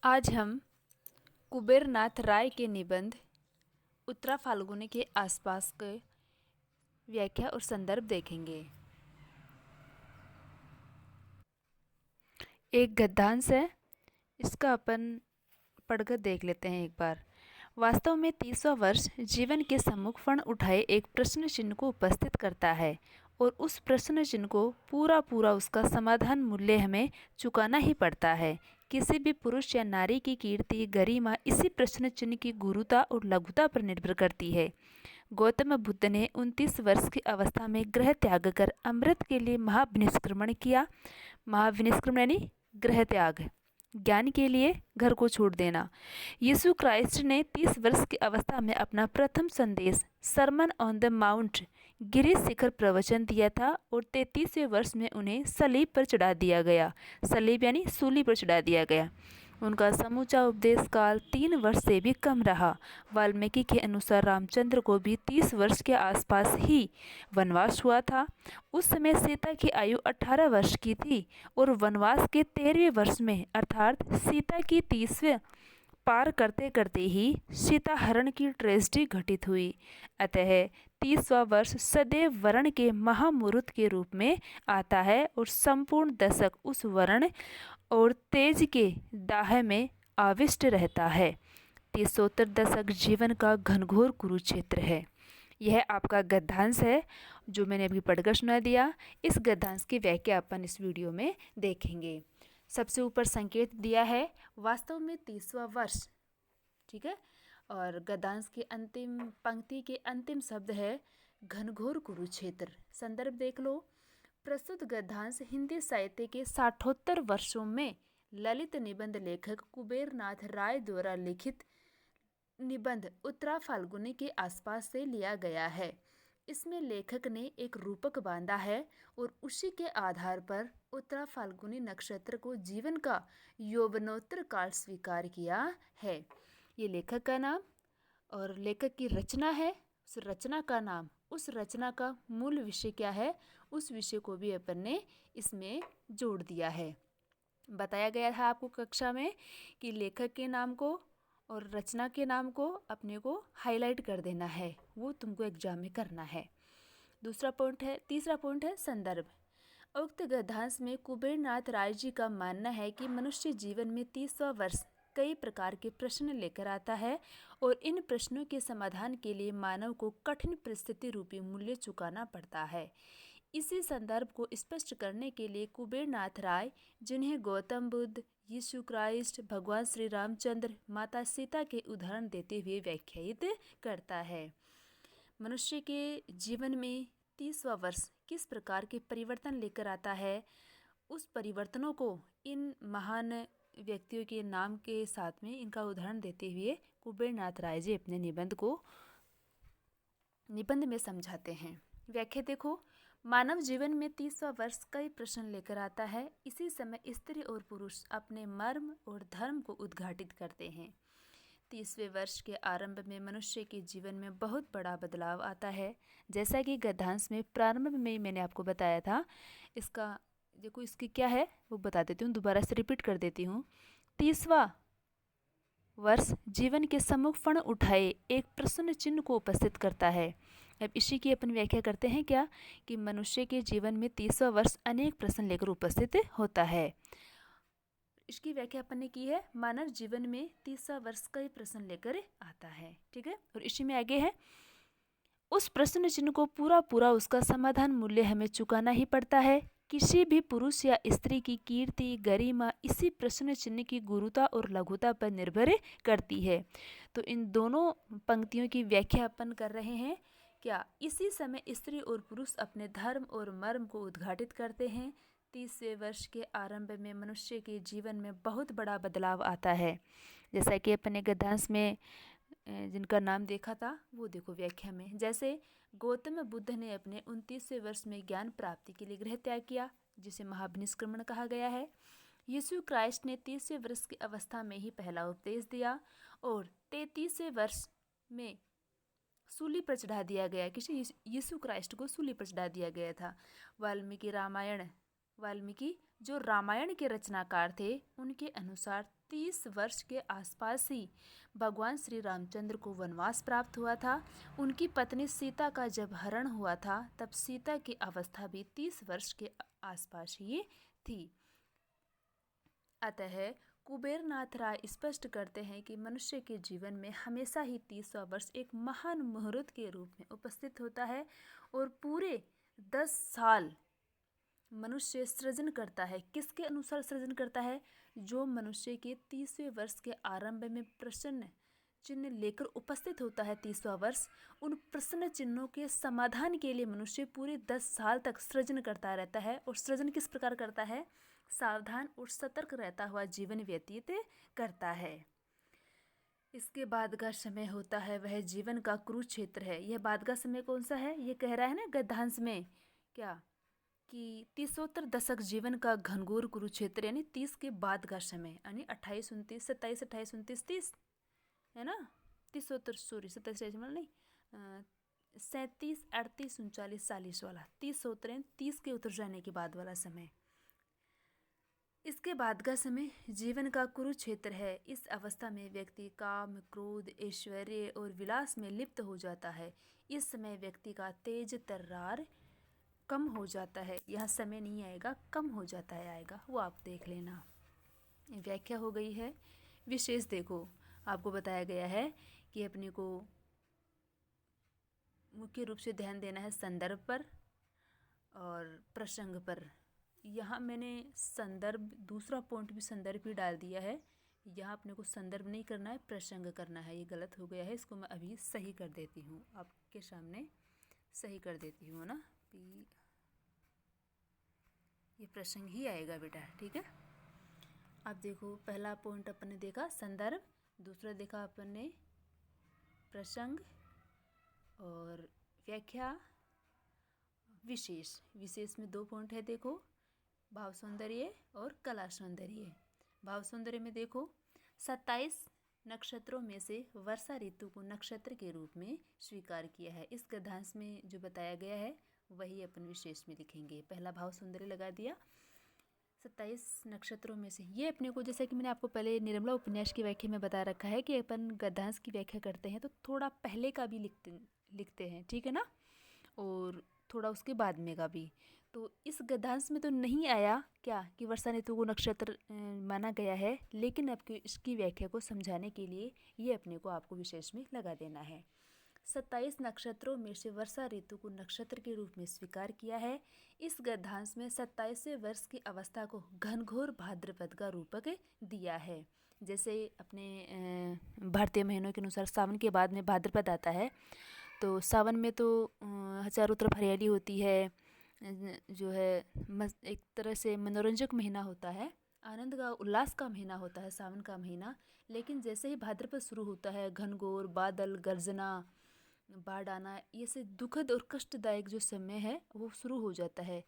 आज हम कुबेरनाथ राय के निबंध उत्तरा फाल्गुनी के आसपास के व्याख्या और संदर्भ देखेंगे। एक गद्यांश है, इसका अपन पढ़कर देख लेते हैं एक बार। वास्तव में 30वां वर्ष जीवन के सम्मुख फण उठाए एक प्रश्न चिन्ह को उपस्थित करता है और उस प्रश्न चिन्ह को पूरा उसका समाधान मूल्य हमें चुकाना ही पड़ता है। किसी भी पुरुष या नारी की कीर्ति गरिमा इसी प्रश्न चिन्ह की गुरुता और लघुता पर निर्भर करती है। गौतम बुद्ध ने 29 वर्ष की अवस्था में गृह त्याग कर अमृत के लिए महाविनिष्क्रमण किया। महाविनिष्क्रमण यानी गृह त्याग, ज्ञान के लिए घर को छोड़ देना। यीशु क्राइस्ट ने 30 वर्ष की अवस्था में अपना प्रथम संदेश सरमन ऑन द माउंट गिरी शिखर प्रवचन दिया था और 33वें वर्ष में उन्हें सलीब पर चढ़ा दिया गया। सलीब यानी सूली पर चढ़ा दिया गया। उनका समूचा उपदेश काल 3 वर्ष से भी कम रहा। वाल्मीकि के अनुसार रामचंद्र को भी 30 वर्ष के आसपास ही वनवास हुआ था। उस समय सीता की आयु 18 वर्ष की थी और वनवास के 13वें वर्ष में अर्थात सीता की 30वें पार करते करते ही सीता हरण की ट्रेजेडी घटित हुई। अतः 30वां वर्ष सदैव वर्ण के महामुहूर्त के रूप में आता है और संपूर्ण दशक उस वर्ण और तेज के दाह में आविष्ट रहता है। 30 दशक जीवन का घनघोर कुरुक्षेत्र है। यह आपका गद्यांश है जो मैंने अभी पढ़कर सुना दिया। इस गद्यांश की व्याख्या अपन इस वीडियो में देखेंगे। सबसे ऊपर संकेत दिया है वास्तव में 30वां वर्ष, ठीक है। और गद्यांश की अंतिम पंक्ति के अंतिम शब्द है घनघोर कुरुक्षेत्र। संदर्भ देख लो। प्रस्तुत गद्यांश हिंदी साहित्य के 60 वर्षों में ललित निबंध लेखक कुबेरनाथ राय द्वारा लिखित निबंध उत्तरा फाल्गुनी के आसपास से लिया गया है। इसमें लेखक ने एक रूपक बांधा है और उसी के आधार पर उत्तरा फाल्गुनी नक्षत्र को जीवन का यौवनोत्तर काल स्वीकार किया है। ये लेखक का नाम और लेखक की रचना है, उस रचना का नाम, उस रचना का मूल विषय क्या है, उस विषय को भी अपन ने इसमें जोड़ दिया है। बताया गया था आपको कक्षा में कि लेखक के नाम को और रचना के नाम को अपने को हाईलाइट कर देना है, वो तुमको एग्जाम में करना है। तीसरा पॉइंट है संदर्भ। उक्त गद्यांश में कुबेरनाथ राय जी का मानना है कि मनुष्य जीवन में 30वां वर्ष कई प्रकार के प्रश्न लेकर आता है और इन प्रश्नों के समाधान के लिए मानव को कठिन परिस्थिति रूपी मूल्य चुकाना पड़ता है। इसी संदर्भ को स्पष्ट करने के लिए कुबेरनाथ राय, जिन्हें गौतम बुद्ध, यीशु क्राइस्ट, भगवान श्री रामचंद्र, माता सीता के उदाहरण देते हुए व्याख्यायित करता है। मनुष्य के जीवन में 30वां वर्ष किस प्रकार के परिवर्तन लेकर आता है, उस परिवर्तनों को इन महान व्यक्तियों के नाम के साथ में इनका उदाहरण देते हुए कुबेरनाथ राय जी अपने निबंध में समझाते हैं। व्याख्या देखो। मानव जीवन में 30वां वर्ष कई प्रश्न लेकर आता है। इसी समय स्त्री और पुरुष अपने मर्म और धर्म को उद्घाटित करते हैं। 30वें वर्ष के आरंभ में मनुष्य के जीवन में बहुत बड़ा बदलाव आता है। जैसा कि गद्यांश में प्रारंभ में मैंने आपको बताया था, इसका देखो इसकी क्या है वो बता देती हूँ, दोबारा से रिपीट कर देती हूँ। 30वां वर्ष जीवन के सम्मुख फण उठाए एक प्रश्न चिन्ह को उपस्थित करता है। अब इसी की अपन व्याख्या करते हैं क्या कि मनुष्य के जीवन में 30वां वर्ष अनेक प्रश्न लेकर उपस्थित होता है। इसकी व्याख्या अपन ने की है, मानव जीवन में 30वां वर्ष कई प्रश्न लेकर आता है, ठीक है। और इसी में आगे है, उस प्रश्न चिन्ह को पूरा उसका समाधान मूल्य हमें चुकाना ही पड़ता है। किसी भी पुरुष या स्त्री की कीर्ति गरिमा इसी प्रश्न चिन्ह की गुरुता और लघुता पर निर्भर करती है। तो इन दोनों पंक्तियों की व्याख्या अपन कर रहे हैं क्या। इसी समय स्त्री और पुरुष अपने धर्म और मर्म को उद्घाटित करते हैं। 30वें वर्ष के आरंभ में मनुष्य के जीवन में बहुत बड़ा बदलाव आता है। जैसा कि अपने गद्यांश में जिनका नाम देखा था वो देखो व्याख्या में। जैसे गौतम बुद्ध ने अपने 29वें वर्ष में ज्ञान प्राप्ति के लिए गृह त्याग किया, जिसे महाविनिष्क्रमण कहा गया है। यीशु क्राइस्ट ने 30वें वर्ष की अवस्था में ही पहला उपदेश दिया और 33वें वर्ष में सूली पर चढ़ा दिया गया। यीशु क्राइस्ट को सूली पर चढ़ा दिया गया था। वाल्मीकि जो रामायण के रचनाकार थे उनके अनुसार 30 वर्ष के आसपास ही भगवान श्री रामचंद्र को वनवास प्राप्त हुआ था। उनकी पत्नी सीता का जब हरण हुआ था तब सीता की अवस्था भी 30 वर्ष के आसपास ही थी। अतः कुबेरनाथ राय स्पष्ट करते हैं कि मनुष्य के जीवन में हमेशा ही 30वां वर्ष एक महान मुहूर्त के रूप में उपस्थित होता है और पूरे 10 साल मनुष्य सृजन करता है। किसके अनुसार सृजन करता है? जो मनुष्य के 30वें वर्ष के आरंभ में प्रश्न चिन्ह लेकर उपस्थित होता है 30वां वर्ष, उन प्रश्न चिन्हों के समाधान के लिए मनुष्य पूरे 10 साल तक सृजन करता रहता है। और सृजन किस प्रकार करता है? सावधान और सतर्क रहता हुआ जीवन व्यतीत करता है। इसके बाद का समय होता है वह जीवन का कुरुक्षेत्र है। यह बाद का समय कौन सा है? ये कह रहा है ना गद्यांश में क्या कि 30उत्तर दशक जीवन का घनघोर कुरुक्षेत्र, यानी 30 के बाद का समय, यानी 28 29 27 28 29 30 है ना, 30उत्तर सॉरी 27 मतलब नहीं 37 38 39 40 वाला 30 उतरे 30 के उतर जाने के बाद वाला समय। इसके बाद का समय जीवन का कुरुक्षेत्र है। इस अवस्था में व्यक्ति काम, क्रोध, ऐश्वर्य और विलास में लिप्त हो जाता है। इस समय व्यक्ति का तेज तर्रार कम हो जाता है। यहाँ समय नहीं आएगा, कम हो जाता है, आएगा, वो आप देख लेना। व्याख्या हो गई है। विशेष देखो, आपको बताया गया है कि अपने को मुख्य रूप से ध्यान देना है संदर्भ पर और प्रसंग पर। यहाँ मैंने संदर्भ, दूसरा पॉइंट भी संदर्भ ही डाल दिया है। यहाँ अपने को संदर्भ नहीं करना है, प्रसंग करना है। ये गलत हो गया है, इसको मैं अभी सही कर देती हूँ, आपके सामने सही कर देती हूँ ना। ये प्रसंग ही आएगा बेटा, ठीक है। अब देखो, पहला पॉइंट अपन ने देखा संदर्भ, दूसरा देखा अपन ने प्रसंग और व्याख्या, विशेष। विशेष में 2 पॉइंट है, देखो भाव सौंदर्य और कला सौंदर्य। भाव सौंदर्य में देखो 27 नक्षत्रों में से वर्षा ऋतु को नक्षत्र के रूप में स्वीकार किया है। इस गद्यांश में जो बताया गया है वही अपन विशेष में लिखेंगे। पहला भाव सौंदर्य लगा दिया, 27 नक्षत्रों में से। ये अपने को, जैसा कि मैंने आपको पहले निर्मला उपन्यास की व्याख्या में बता रखा है कि अपन गद्यांश की व्याख्या करते हैं तो थोड़ा पहले का भी लिखते हैं, ठीक है ना, और थोड़ा उसके बाद में का भी। तो इस गद्यांश में तो नहीं आया क्या कि वर्षा ऋतु को नक्षत्र माना गया है, लेकिन आपको इसकी व्याख्या को समझाने के लिए ये अपने को आपको विशेष में लगा देना है। 27 नक्षत्रों में से वर्षा ऋतु को नक्षत्र के रूप में स्वीकार किया है। इस गद्यांश में 27वें वर्ष की अवस्था को घनघोर भाद्रपद का रूपक दिया है। जैसे अपने भारतीय महीनों के अनुसार सावन के बाद में भाद्रपद आता है, तो सावन में तो चारों तरफ हरियाली होती है, जो है एक तरह से मनोरंजक महीना होता है, आनंद का, उल्लास का महीना होता है सावन का महीना। लेकिन जैसे ही भाद्रपद शुरू होता है, घनघोर बादल, गर्जना, बाढ़ आना, ये से दुखद और कष्टदायक जो समय है वो शुरू हो जाता है।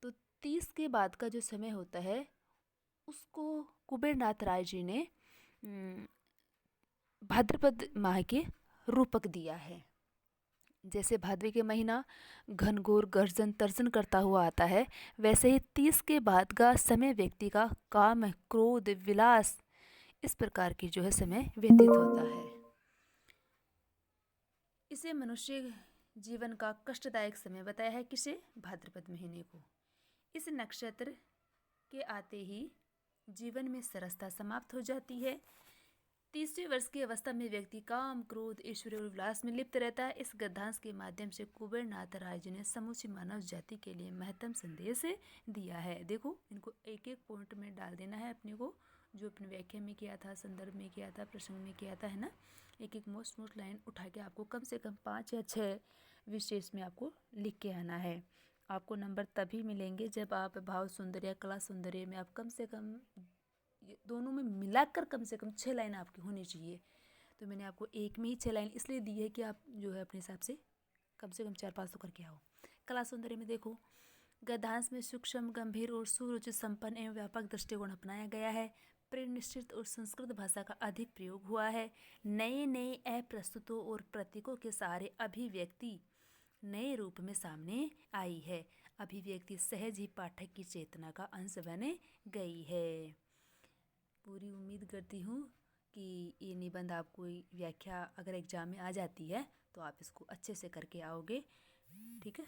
तो 30 के बाद का जो समय होता है उसको कुबेरनाथ राय जी ने भाद्रपद माह के रूपक दिया है। जैसे भाद्र के महीना घनघोर गर्जन तर्जन करता हुआ आता है, वैसे ही 30 के बाद का समय व्यक्ति का काम, क्रोध, विलास, इस प्रकार की जो है समय व्यतीत होता है। इसे मनुष्य जीवन का कष्टदायक समय बताया है। किसे? भाद्रपद महीने को। इस नक्षत्र के आते ही जीवन में सरसता समाप्त हो जाती है। 30वें वर्ष की अवस्था में व्यक्ति काम, क्रोध, ऐश्वर्य और विलास में लिप्त रहता है। इस गद्यांश के माध्यम से कुबेरनाथ राय जी ने समूची मानव जाति के लिए महत्तम संदेश दिया है। देखो, इनको एक एक पॉइंट में डाल देना है अपने को, जो अपने व्याख्या में किया था, संदर्भ में किया था, प्रसंग में किया था, है ना। एक एक मोस्ट लाइन उठा के आपको कम से कम 5 या 6 विशेष में आपको लिख के आना है। आपको नंबर तभी मिलेंगे जब आप भाव सौंदर्य, कला सौंदर्य में आप कम से कम, दोनों में मिलाकर कम से कम 6 लाइन आपकी होनी चाहिए। तो मैंने आपको एक में ही 6 लाइन इसलिए दी है कि आप जो है अपने हिसाब से कम 4-5 तो करके आओ। कला सौंदर्य में देखो, गद्यांश में सूक्ष्म, गंभीर और सुरुचि संपन्न एवं व्यापक दृष्टिकोण अपनाया गया है। प्रेम निश्चित और संस्कृत भाषा का अधिक प्रयोग हुआ है। नए नए अप्रस्तुतों और प्रतीकों के सहारे अभिव्यक्ति नए रूप में सामने आई है। अभिव्यक्ति सहज ही पाठक की चेतना का अंश बन गई है। पूरी उम्मीद करती हूँ कि ये निबंध आपको व्याख्या अगर एग्जाम में आ जाती है तो आप इसको अच्छे से करके आओगे। ठीक है।